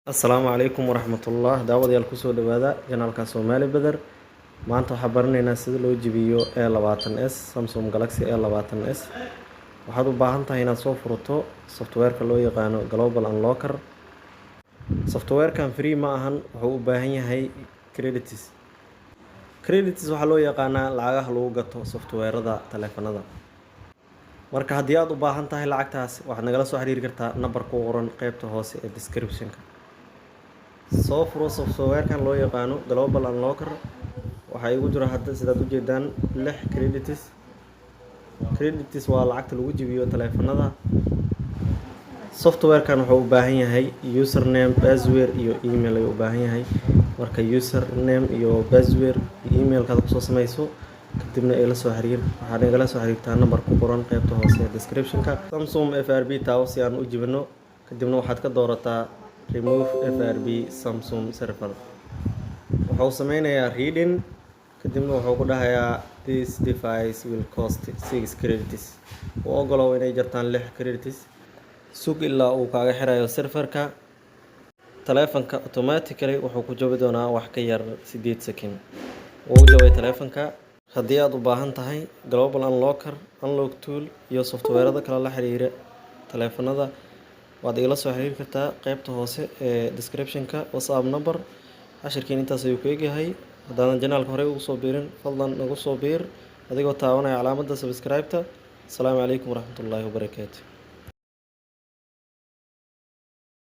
السلام عليكم ورحمة الله دعوة يا الكسو لبادة جنال كاسومالي بدر ما أنتو حبرني ناس لو جيبيو A12s سامسونج جالاكسي A12s waxaad u baahan tahay inaad soo furato software-ka loo yaqaano Global Unlocker. Software-kan free ma ahan, wuxuu u baahan yahay credits. Credits waxaa loo yaqaanaa lacagaha lagu gato software-da taleefanada. Marka haddii aad u baahan tahay lacagtaas, waxaad nagala soo xiriiri kartaa number-ka ku qoran qaybta hoose ee description-ka. Soo furo software-kan loo yaqaano Global Unlocker. Waxaa igu jira hadda sidaad u jeedaan 6 credits. Credits waa lacagta lagu jibiyo taleefanada. Software-kan wuxuu u baahan yahay username, password iyo email ayuu u baahan yahay. Marka username iyo password iyo email-kaad ku soo samayso kadibna ay la soo xiriir waxaad nagala soo xiriirtaa number ku qoran qaybta hoose ee description-ka. Samsung FRB taabo si aan u jibino kadibna waxaad ka doorataa remove FRB Samsung server. Wuxuu sameynayaa reading kadibna wuxuu ku dhahayaa this device will cost 6 credits. U ogolow inay jartaan 6 credits. Sug ilaa uu kaaga xirayo serverka. Taleefanka automatically wuxuu ku jabi doonaa wax ka yar 8 second. Wuu jabay taleefanka. Haddii aad u baahan tahay Global Unlocker, Unlock Tool iyo software-da kala la xiriira taleefanada waad igala soo xiriiri kartaa qaybta hoose ee description-ka WhatsApp number. Cashirkiin intaas ayuu ku egyahay. haddaadan janaalka hore ugu soo biirin fadlan nagu soo biir adigoo taabanaya calaamadda subscribe-ta. Assalaamu calaykum waraxmatullaahi wabarakaatuh.